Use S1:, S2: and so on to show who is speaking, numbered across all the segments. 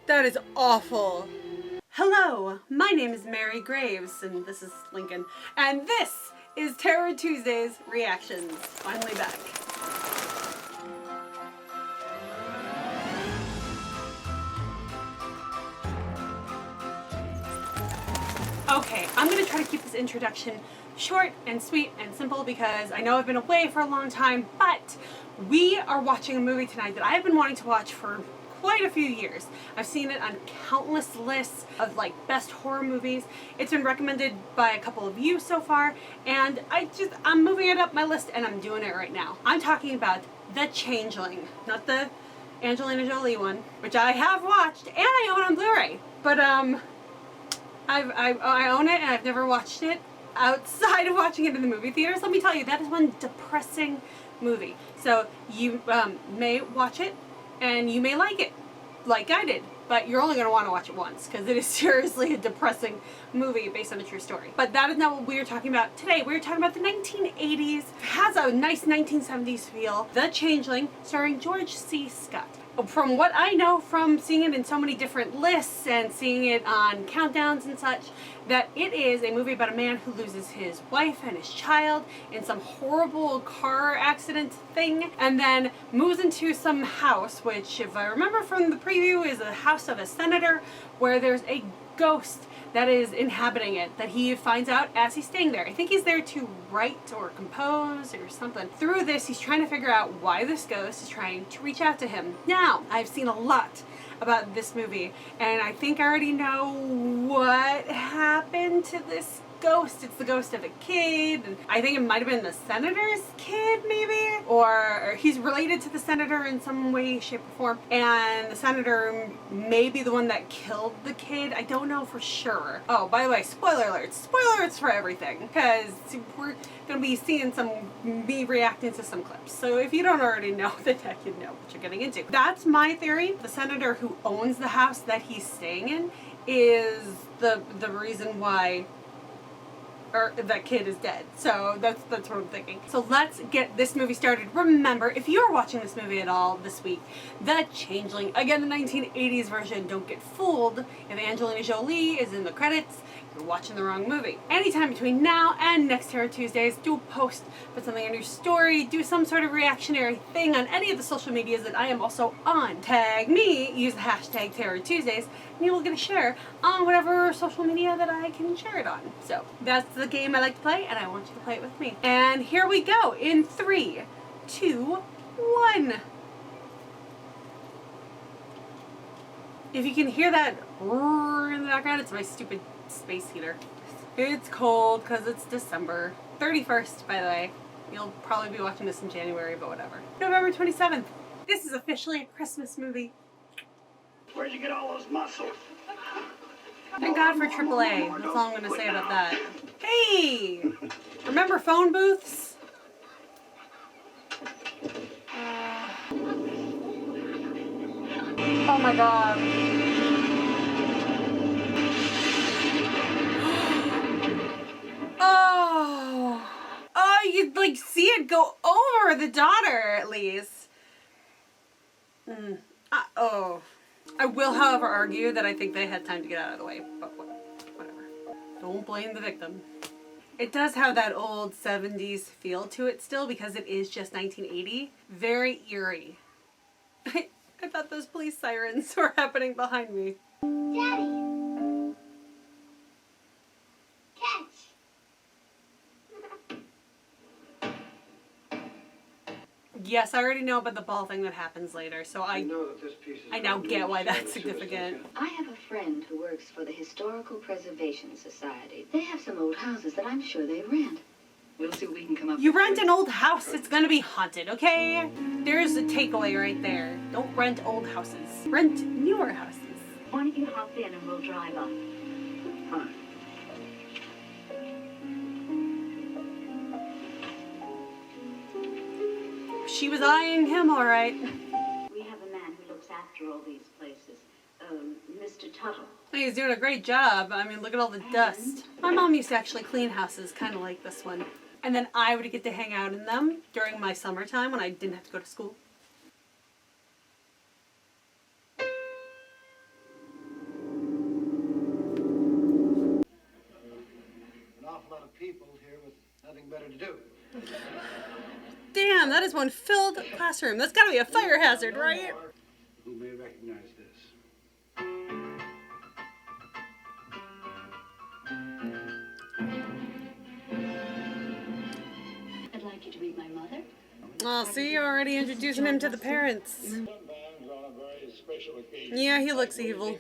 S1: That is awful. Hello, my name is Mary Graves, and this is Lincoln, and this is Terror Tuesday's Reactions. Finally back. Okay, I'm gonna try to keep this introduction short and sweet and simple because I know I've been away for a long time, but we are watching a movie tonight that I've been wanting to watch for quite a few years. I've seen it on countless lists of like best horror movies. It's been recommended by a couple of you so far, and I'm moving it up my list and I'm doing it right now. I'm talking about The Changeling, not the Angelina Jolie one, which I have watched and I own on Blu-ray. But I own it and I've never watched it outside of watching it in the movie theaters. Let me tell you, that is one depressing movie. So you may watch it and you may like it, like I did, but you're only going to want to watch it once because it is seriously a depressing movie based on a true story. But that is not what we are talking about today. We're talking about the 1980s. It has a nice 1970s feel. The Changeling, starring George C. Scott. From what I know from seeing it in so many different lists and seeing it on countdowns and such, that it is a movie about a man who loses his wife and his child in some horrible car accident thing, and then moves into some house, which, if I remember from the preview, is a house of a senator, where there's a ghost that is inhabiting it, that he finds out as he's staying there. I think he's there to write or compose or something. Through this, he's trying to figure out why this ghost is trying to reach out to him. Now, I've seen a lot about this movie, and I think I already know what happened to this ghost. It's the ghost of a kid, and I think it might have been the senator's kid, maybe? Or he's related to the senator in some way, shape, or form, and the senator may be the one that killed the kid. I don't know for sure. Oh, by the way, spoiler alerts. Spoiler alerts for everything, because we're going to be seeing me reacting to some clips. So if you don't already know, then you know what you're getting into. That's my theory. The senator who owns the house that he's staying in is the reason why that kid is dead. So that's what I'm thinking. So let's get this movie started. Remember, if you're watching this movie at all this week, The Changeling, again the 1980s version, don't get fooled. If Angelina Jolie is in the credits, you're watching the wrong movie. Anytime between now and next Terror Tuesdays, do a post, put something on your story, do some sort of reactionary thing on any of the social medias that I am also on. Tag me, use the hashtag Terror Tuesdays, and you will get a share on whatever social media that I can share it on. So that's the game I like to play, and I want you to play it with me. And here we go in 3, 2, 1. If you can hear that in the background, it's my stupid space heater. It's cold because it's December 31st, by the way. You'll probably be watching this in January, but whatever. November 27th. This is officially a Christmas movie.
S2: Where'd you get all those muscles?
S1: Thank God for AAA. That's all I'm going to say about that. Hey! Remember phone booths? Oh my God. Oh, you'd like see it go over the daughter at least. Oh. I will, however, argue that I think they had time to get out of the way, but whatever. Don't blame the victim. It does have that old 70s feel to it still because it is just 1980. Very eerie. I thought those police sirens were happening behind me.
S3: Daddy! Catch!
S1: Yes, I already know about the ball thing that happens later, so I now get why that's significant.
S3: I have a friend who works for the Historical Preservation Society. They have some old houses that I'm sure they rent. We'll see what we can come up with.
S1: You rent an old house, it's gonna be haunted, okay? There's a takeaway right there. Don't rent old houses. Rent newer houses.
S3: Why don't you hop in and we'll drive up?
S2: Fine.
S1: She was eyeing him, all right.
S3: We have a man who looks after all these places. Mr. Tuttle.
S1: He's doing a great job. I mean, look at all the dust. My mom used to actually clean houses, kind of like this one. And then I would get to hang out in them during my summertime when I didn't have to go to school.
S2: her to do.
S1: Damn, that is one filled classroom. That's gotta be a fire hazard, right?
S2: Who may recognize this?
S3: I'd like you to meet my mother.
S1: Oh, see, you're already introducing him to the parents.
S2: Sometimes on a very special occasion.
S1: Yeah, he looks evil.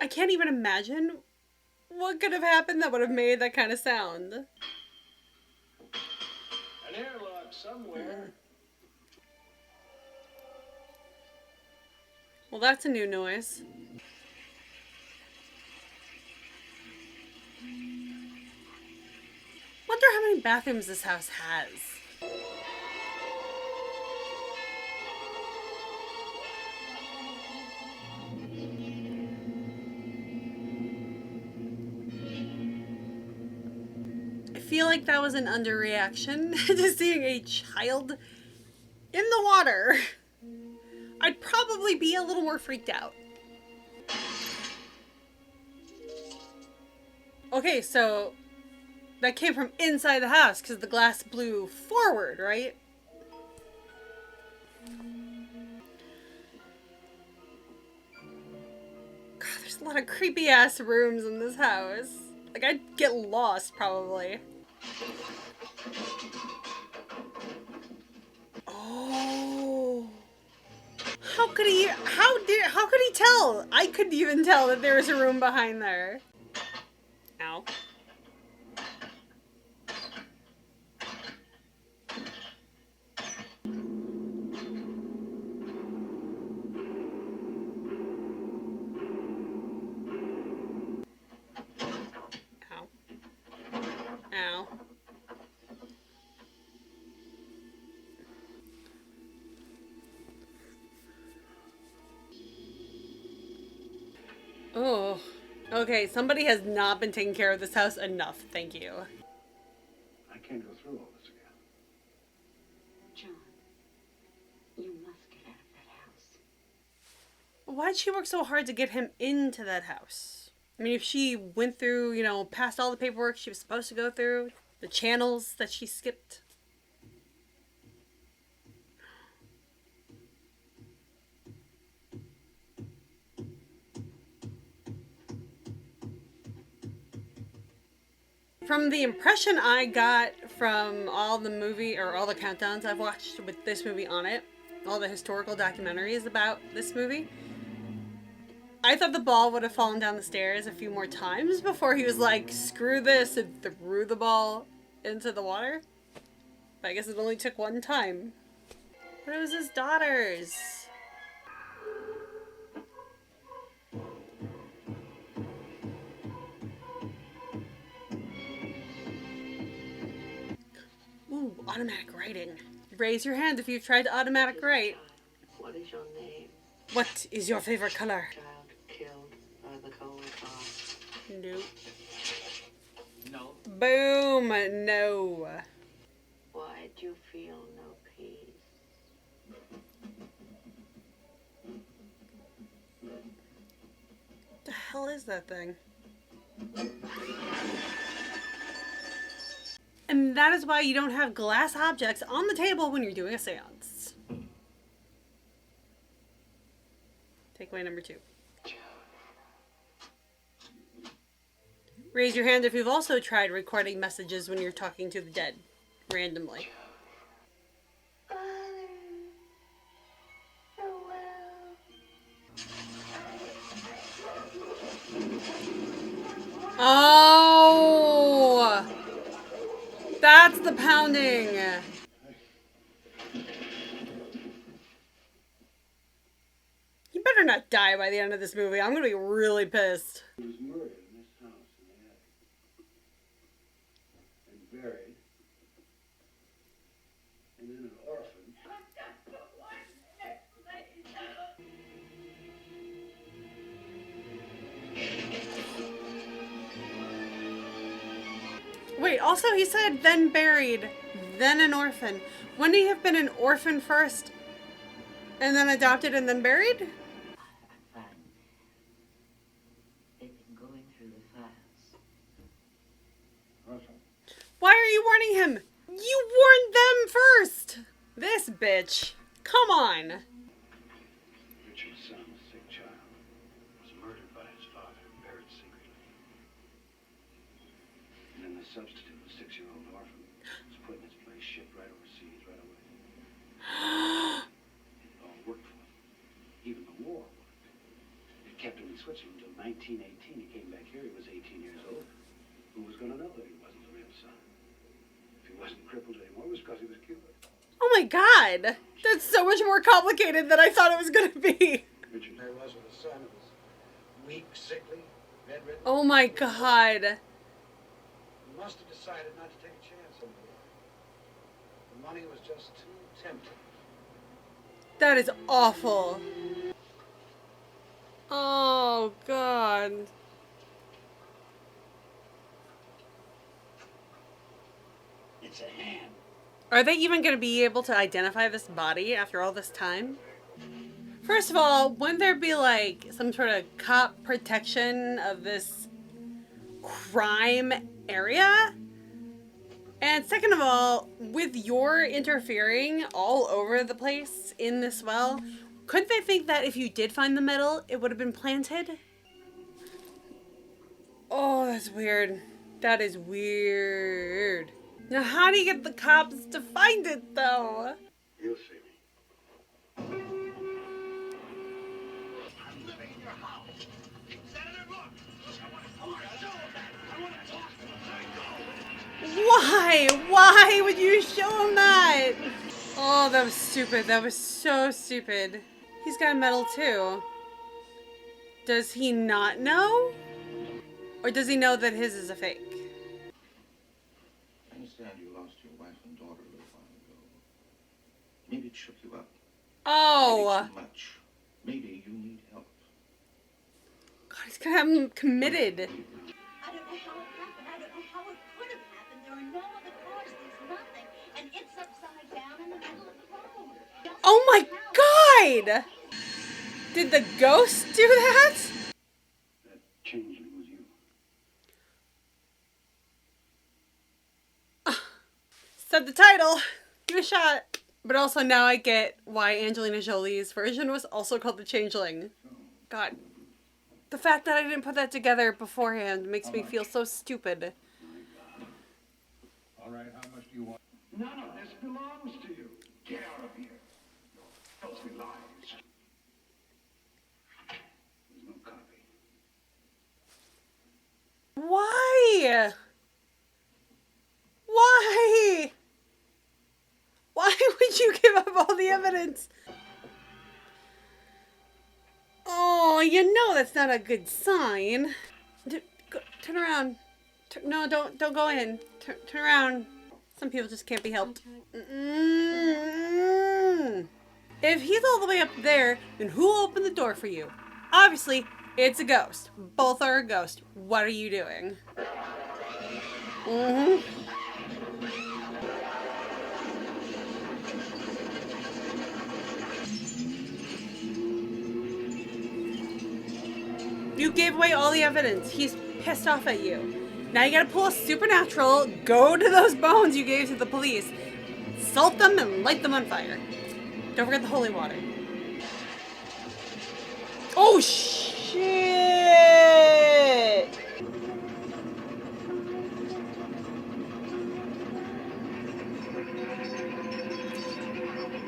S1: I can't even imagine what could have happened that would have made that kind of sound.
S2: An airlock somewhere.
S1: Well, that's a new noise. Wonder how many bathrooms this house has. I feel like that was an underreaction to seeing a child in the water. I'd probably be a little more freaked out. Okay, so that came from inside the house because the glass blew forward, right? God, there's a lot of creepy ass rooms in this house. Like, I'd get lost probably. Oh. How could he tell? I couldn't even tell that there was a room behind there. Ow. Ow. Ow. Oh, okay. Somebody has not been taking care of this house enough. Thank you.
S2: I can't go through all this again.
S3: John, you must get out of that house.
S1: Why'd she work so hard to get him into that house? I mean, if she went through, you know, past all the paperwork she was supposed to go through, the channels that she skipped. From the impression I got from all the movie, or all the countdowns I've watched with this movie on it, all the historical documentaries about this movie, I thought the ball would have fallen down the stairs a few more times before he was like, screw this, and threw the ball into the water. But I guess it only took one time. But it was his daughters. Ooh, automatic writing. Raise your hand if you've tried to automatic write.
S4: What is your name?
S1: What is your favorite color?
S4: Child killed by the cold car.
S1: Nope.
S2: No.
S1: Boom, no.
S4: Why do you feel no peace?
S1: The hell is that thing? And that is why you don't have glass objects on the table when you're doing a seance. Takeaway number 2. Raise your hand if you've also tried recording messages when you're talking to the dead, randomly. Oh! That's the pounding! You better not die by the end of this movie. I'm gonna be really pissed.
S2: He was murdered in this house in the attic. And buried. And then an orphan.
S1: Wait, also he said then buried, then an orphan. Wouldn't he have been an orphan first, and then adopted and then buried?
S4: I'm fine. They've been going through the files.
S2: Russell.
S1: Why are you warning him? You warned them first! This bitch. Come on.
S2: Richard's son, a sick child, was murdered by his father and buried secretly. And then the substitute, a 6-year-old orphan, was put in his place, shipped right overseas right away. It all worked for him. Even the war worked. It kept him in Switzerland until 1918. He came back here, he was 18 years old. Who was going to know that he wasn't the real son? If he wasn't crippled anymore, it was because he was cured.
S1: Oh my god. That's so much more complicated than I thought it was gonna be.
S2: Richard Maire was with his son. He was weak, sickly, bedridden.
S1: Oh my god.
S2: He must have decided not to take a chance on the war. The money was just too tempting.
S1: That is awful. Oh god.
S2: It's a hand.
S1: Are they even going to be able to identify this body after all this time? First of all, wouldn't there be like some sort of cop protection of this crime area? And second of all, with your interfering all over the place in this well, couldn't they think that if you did find the metal, it would have been planted? Oh, that's weird. That is weird. Now, how do you get the cops to find it, though?
S2: You'll see me.
S5: I'm living in your house. Senator, look. I want to show him that. I want to talk to him. Let go.
S1: Why? Why would you show him that? Oh, that was stupid. That was so stupid. He's got a medal, too. Does he not know? Or does he know that his is a fake?
S6: I understand you lost your wife and daughter a little while ago. Maybe it shook you up.
S1: Oh.
S6: Maybe too much. Maybe you need help.
S1: God, he's gonna have him committed.
S3: I don't know how it happened. I don't know how it could have happened. There are no other cars. There's nothing. And it's upside down in the middle of the road. Just
S1: Oh my
S3: now.
S1: god! Did the ghost do that?
S2: That changeling was you.
S1: Said the title. Give it a shot. But also now I get why Angelina Jolie's version was also called The Changeling. God. The fact that I didn't put that together beforehand makes me feel so stupid.
S5: All right, how much do you want?
S2: None of this belongs to you. Get out of here. Filthy lies. There's no copy.
S1: Why? Why? Why would you give up all the evidence? Oh, you know that's not a good sign. Turn around. No, don't go in. Turn around. Some people just can't be helped. If he's all the way up there, then who opened the door for you? Obviously, it's a ghost. Both are a ghost. What are you doing? You gave away all the evidence. He's pissed off at you. Now you gotta pull a supernatural, go to those bones you gave to the police, salt them, and light them on fire. Don't forget the holy water. Oh, shit!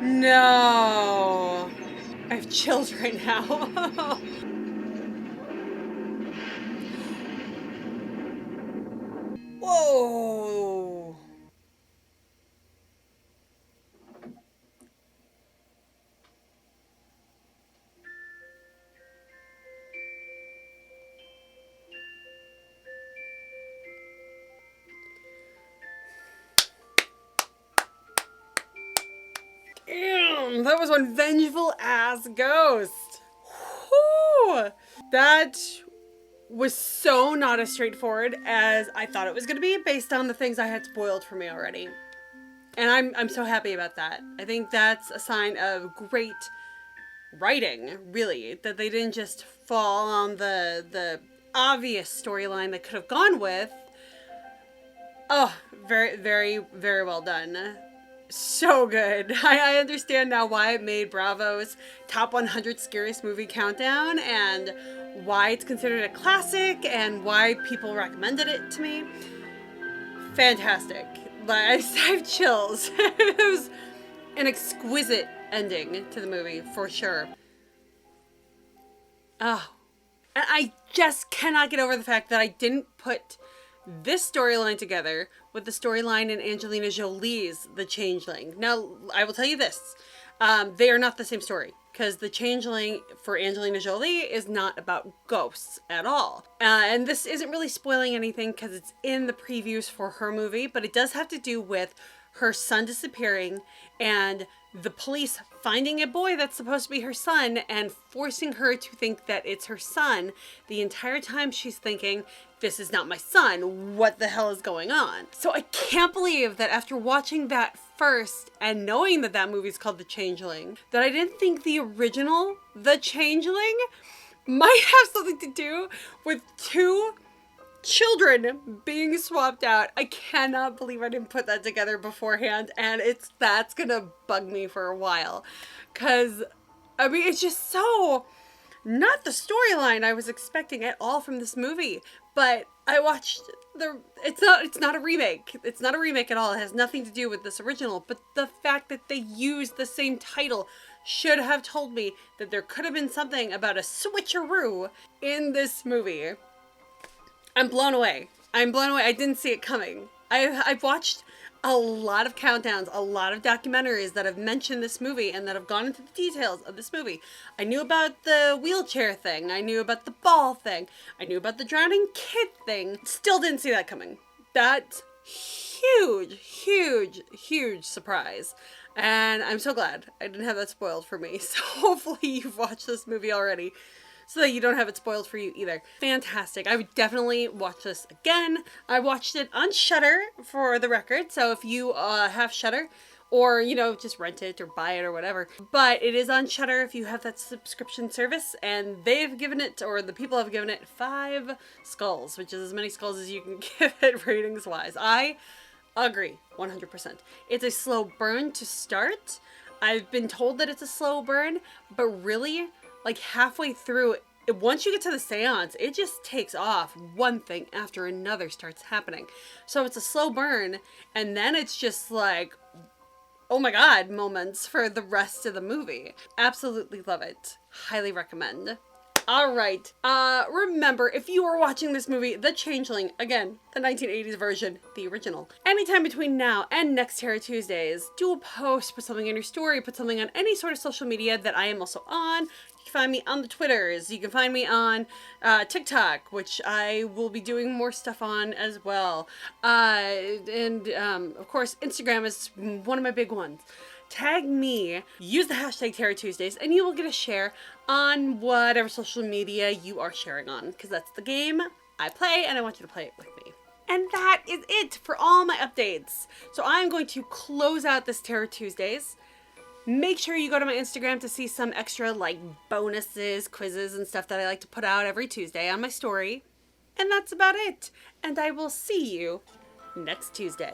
S1: No. I have chills right now. Whoa. Damn, that was one vengeful ass ghost. Whew. That was so not as straightforward as I thought it was going to be based on the things I had spoiled for me already. And I'm so happy about that. I think that's a sign of great writing, really, that they didn't just fall on the obvious storyline they could have gone with. Oh, very, very, very well done. So good. I understand now why it made Bravo's top 100 scariest movie countdown and why it's considered a classic and why people recommended it to me. Fantastic. Like, I have chills. It was an exquisite ending to the movie, for sure. Oh. And I just cannot get over the fact that I didn't put this storyline together with the storyline in Angelina Jolie's The Changeling. Now, I will tell you this. They are not the same story. Because The Changeling for Angelina Jolie is not about ghosts at all. And this isn't really spoiling anything because it's in the previews for her movie, but it does have to do with her son disappearing and the police finding a boy that's supposed to be her son and forcing her to think that it's her son the entire time she's thinking, this is not my son, what the hell is going on? So I can't believe that after watching that first and knowing that that movie's called The Changeling, that I didn't think the original The Changeling might have something to do with two children being swapped out. I cannot believe I didn't put that together beforehand, and that's gonna bug me for a while, because I mean, it's just so not the storyline I was expecting at all from this movie. But I watched it's not a remake. It's not a remake at all. It has nothing to do with this original, but the fact that they used the same title should have told me that there could have been something about a switcheroo in this movie. I'm blown away. I'm blown away. I didn't see it coming. I've watched a lot of countdowns, a lot of documentaries that have mentioned this movie and that have gone into the details of this movie. I knew about the wheelchair thing. I knew about the ball thing. I knew about the drowning kid thing. Still didn't see that coming. That's huge, huge, huge surprise. And I'm so glad I didn't have that spoiled for me. So hopefully you've watched this movie already, so that you don't have it spoiled for you either. Fantastic. I would definitely watch this again. I watched it on Shudder for the record, so if you have Shudder, or, you know, just rent it or buy it or whatever. But it is on Shudder if you have that subscription service, and they've given it, or the people have given it 5 skulls, which is as many skulls as you can give it ratings-wise. I agree, 100%. It's a slow burn to start. I've been told that it's a slow burn, but really, like halfway through, once you get to the seance, it just takes off. One thing after another starts happening. So it's a slow burn, and then it's just like, oh my god, moments for the rest of the movie. Absolutely love it. Highly recommend. Alright, remember, if you are watching this movie, The Changeling, again, the 1980s version, the original, anytime between now and next Terror Tuesdays, do a post, put something in your story, put something on any sort of social media that I am also on. You can find me on the Twitters, you can find me on TikTok, which I will be doing more stuff on as well. And of course, Instagram is one of my big ones. Tag me, use the hashtag Terror Tuesdays, and you will get a share on whatever social media you are sharing on, because that's the game I play, and I want you to play it with me. And that is it for all my updates. So I'm going to close out this Terror Tuesdays. Make sure you go to my Instagram to see some extra, like, bonuses, quizzes, and stuff that I like to put out every Tuesday on my story. And that's about it. And I will see you next Tuesday.